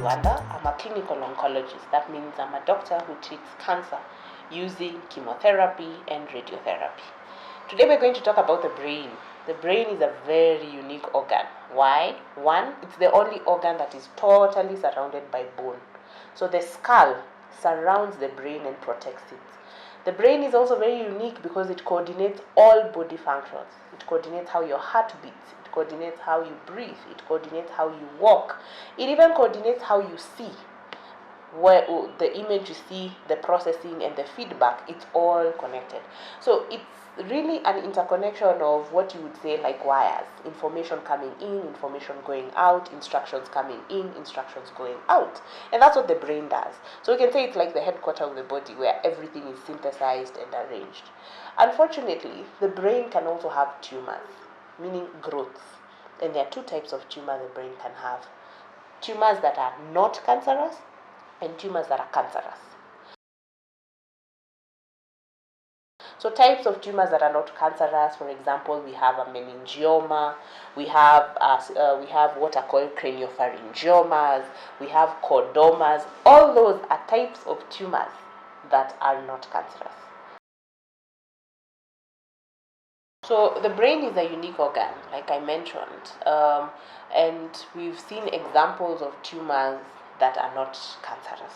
Luanda. I'm a clinical oncologist. That means I'm a doctor who treats cancer using chemotherapy and radiotherapy. Today we're going to talk about the brain. The brain is a very unique organ. Why? One, it's the only organ that is totally surrounded by bone. So the skull surrounds the brain and protects it. The brain is also very unique because it coordinates all body functions. It coordinates how your heart beats. It coordinates how you breathe. It coordinates how you walk. It even coordinates how you see. Where the image you see, the processing and the feedback, it's all connected. So it's really an interconnection of what you would say like wires. Information coming in, information going out, instructions coming in, instructions going out. And that's what the brain does. So we can say it's like the headquarters of the body where everything is synthesized and arranged. Unfortunately, the brain can also have tumors, meaning growths. And there are two types of tumor the brain can have. Tumors that are not cancerous and tumors that are cancerous. So types of tumors that are not cancerous, for example, we have a meningioma, we have what are called craniopharyngiomas, we have chordomas. All those are types of tumors that are not cancerous. So the brain is a unique organ, like I mentioned, and we've seen examples of tumors that are not cancerous.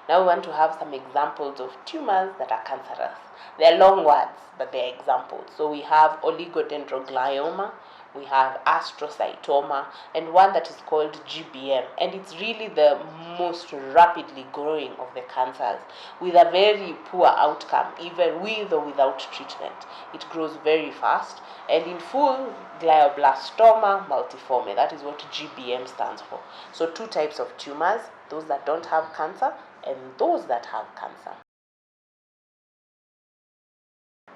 Now we want to have some examples of tumors that are cancerous. They're long words, but they're examples. So we have oligodendroglioma, we have astrocytoma, and one that is called GBM. And it's really the most rapidly growing of the cancers with a very poor outcome, even with or without treatment. It grows very fast. And in full, glioblastoma multiforme. That is what GBM stands for. So two types of tumors, those that don't have cancer and those that have cancer.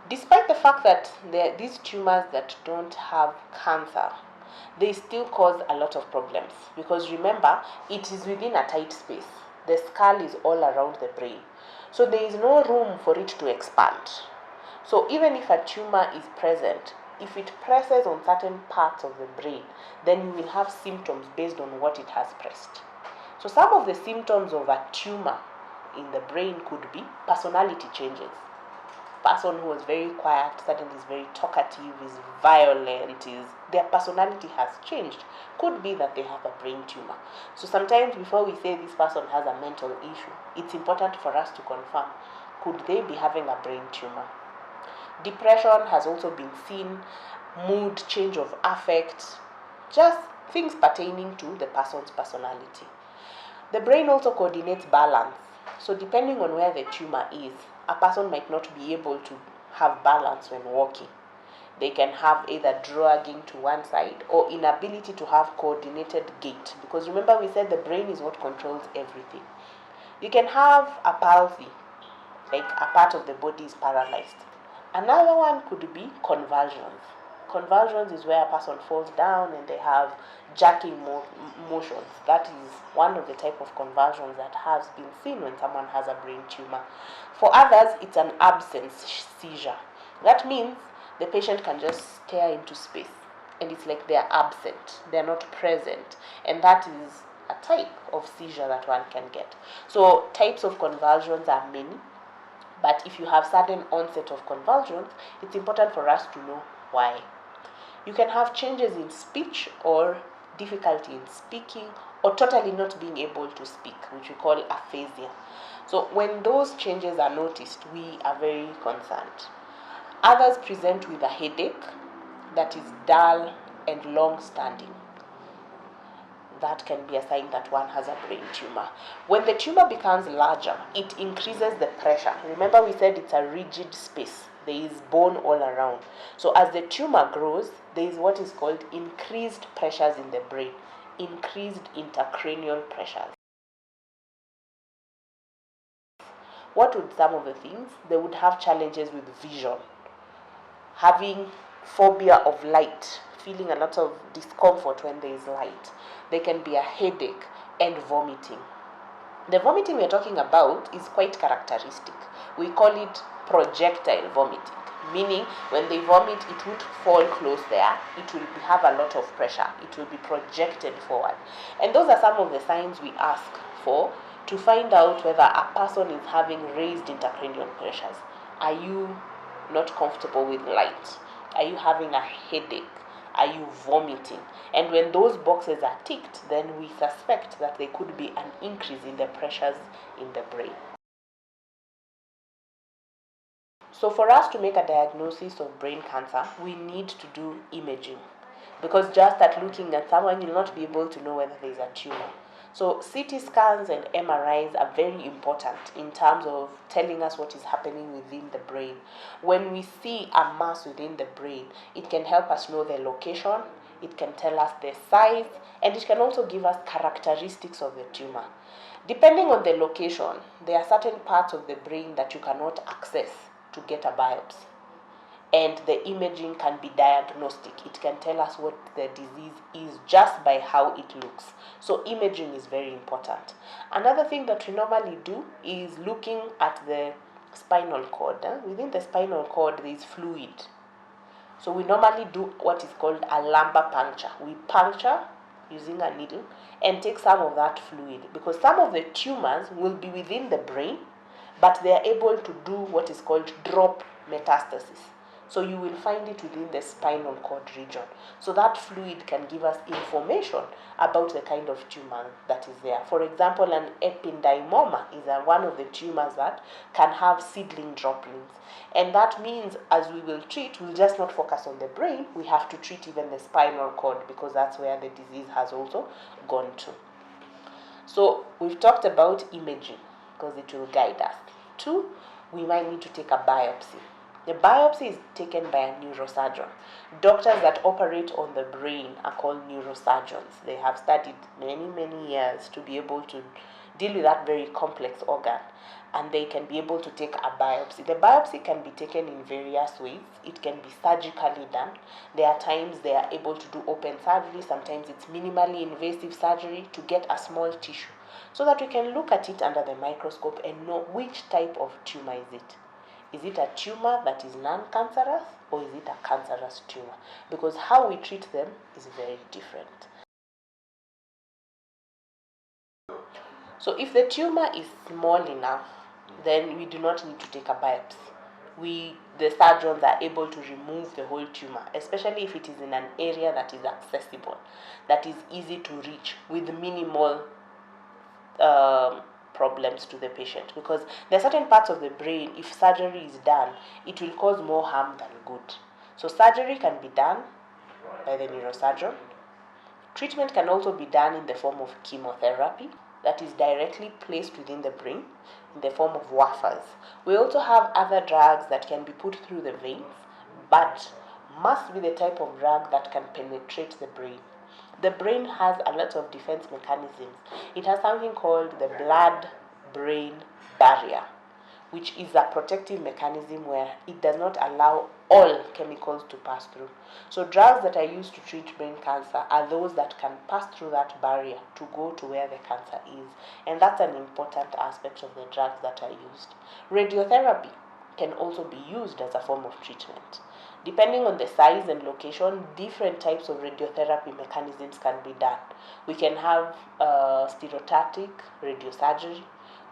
Despite the fact that these tumors that don't have cancer, they still cause a lot of problems because remember, it is within a tight space. The skull is all around the brain. So there is no room for it to expand. So even if a tumor is present, if it presses on certain parts of the brain, then you will have symptoms based on what it has pressed. So some of the symptoms of a tumor in the brain could be personality changes. Person who was very quiet suddenly is very talkative, is violent, their personality has changed. Could be that they have a brain tumor. So sometimes before we say this person has a mental issue, it's important for us to confirm, could they be having a brain tumor? Depression has also been seen, mood, change of affect, just things pertaining to the person's personality. The brain also coordinates balance. So depending on where the tumor is, a person might not be able to have balance when walking. They can have either dragging to one side or inability to have coordinated gait. Because remember we said the brain is what controls everything. You can have a palsy, like a part of the body is paralyzed. Another one could be convulsions. Convulsions is where a person falls down and they have jerking motions. That is one of the type of convulsions that has been seen when someone has a brain tumor. For others, it's an absence seizure. That means the patient can just stare into space and it's like they're absent, they're not present, and that is a type of seizure that one can get. So types of convulsions are many, but if you have sudden onset of convulsions, it's important for us to know why. You can have changes in speech or difficulty in speaking or totally not being able to speak, which we call aphasia. So when those changes are noticed, we are very concerned. Others present with a headache that is dull and long-standing. That can be a sign that one has a brain tumor. When the tumor becomes larger, it increases the pressure. Remember we said it's a rigid space. There is bone all around. So as the tumor grows, there is what is called increased pressures in the brain, increased intracranial pressures. What would some of the things? They would have challenges with vision, having phobia of light, feeling a lot of discomfort when there is light. There can be a headache and vomiting. The vomiting we're talking about is quite characteristic. We call it projectile vomiting, meaning when they vomit, it won't fall close there, it will have a lot of pressure, it will be projected forward. And those are some of the signs we ask for to find out whether a person is having raised intracranial pressures. Are you not comfortable with light? Are you having a headache? Are you vomiting? And when those boxes are ticked, then we suspect that there could be an increase in the pressures in the brain. So for us to make a diagnosis of brain cancer, we need to do imaging, because just at looking at someone, you'll not be able to know whether there's a tumor. So CT scans and MRIs are very important in terms of telling us what is happening within the brain. When we see a mass within the brain, it can help us know the location, it can tell us the size, and it can also give us characteristics of the tumor. Depending on the location, there are certain parts of the brain that you cannot access to get a biopsy. And the imaging can be diagnostic. It can tell us what the disease is just by how it looks. So imaging is very important. Another thing that we normally do is looking at the spinal cord. Within the spinal cord, there is fluid. So we normally do what is called a lumbar puncture. We puncture using a needle and take some of that fluid, because some of the tumors will be within the brain, but they are able to do what is called drop metastasis. So you will find it within the spinal cord region. So that fluid can give us information about the kind of tumor that is there. For example, an ependymoma is one of the tumors that can have seedling droplings. And that means as we will treat, we'll just not focus on the brain, we have to treat even the spinal cord, because that's where the disease has also gone to. So we've talked about imaging, because it will guide us. 2, we might need to take a biopsy. The biopsy is taken by a neurosurgeon. Doctors that operate on the brain are called neurosurgeons. They have studied many years to be able to deal with that very complex organ, and they can be able to take a biopsy. The biopsy can be taken in various ways. It can be surgically done. There are times they are able to do open surgery. Sometimes it's minimally invasive surgery to get a small tissue, so that we can look at it under the microscope and know which type of tumor is it. Is it a tumor that is non-cancerous, or is it a cancerous tumor? Because how we treat them is very different. So if the tumor is small enough, then we do not need to take a biopsy. The surgeons are able to remove the whole tumor, especially if it is in an area that is accessible, that is easy to reach with minimal problems to the patient, because there are certain parts of the brain, if surgery is done, it will cause more harm than good. So surgery can be done by the neurosurgeon. Treatment can also be done in the form of chemotherapy that is directly placed within the brain in the form of wafers. We also have other drugs that can be put through the veins, but must be the type of drug that can penetrate the brain. The brain has a lot of defense mechanisms. It has something called the blood-brain barrier, which is a protective mechanism where it does not allow all chemicals to pass through. So drugs that are used to treat brain cancer are those that can pass through that barrier to go to where the cancer is. And that's an important aspect of the drugs that are used. Radiotherapy can also be used as a form of treatment. Depending on the size and location, different types of radiotherapy mechanisms can be done. We can have stereotactic radiosurgery.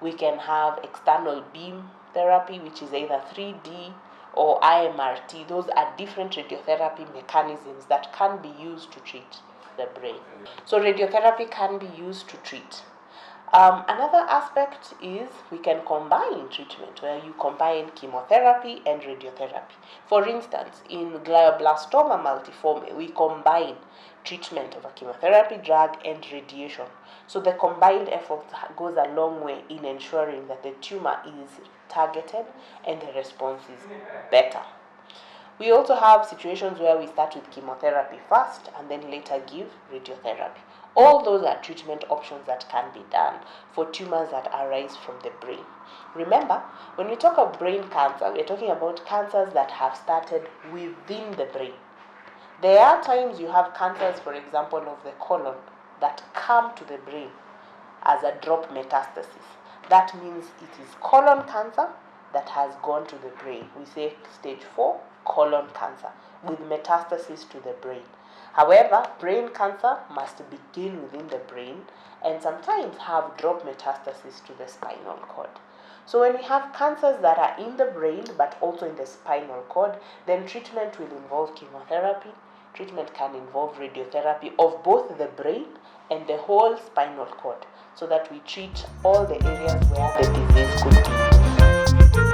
We can have external beam therapy, which is either 3D or IMRT. Those are different radiotherapy mechanisms that can be used to treat the brain. So radiotherapy can be used to treat. Another aspect is we can combine treatment, where you combine chemotherapy and radiotherapy. For instance, in glioblastoma multiforme, we combine treatment of a chemotherapy drug and radiation. So the combined effort goes a long way in ensuring that the tumor is targeted and the response is better. We also have situations where we start with chemotherapy first and then later give radiotherapy. All those are treatment options that can be done for tumors that arise from the brain. Remember, when we talk of brain cancer, we're talking about cancers that have started within the brain. There are times you have cancers, for example, of the colon that come to the brain as a drop metastasis. That means it is colon cancer that has gone to the brain. We say stage 4, colon cancer, with metastasis to the brain. However, brain cancer must begin within the brain and sometimes have drop metastasis to the spinal cord. So when we have cancers that are in the brain but also in the spinal cord, then treatment will involve chemotherapy. Treatment can involve radiotherapy of both the brain and the whole spinal cord, so that we treat all the areas where the disease could be.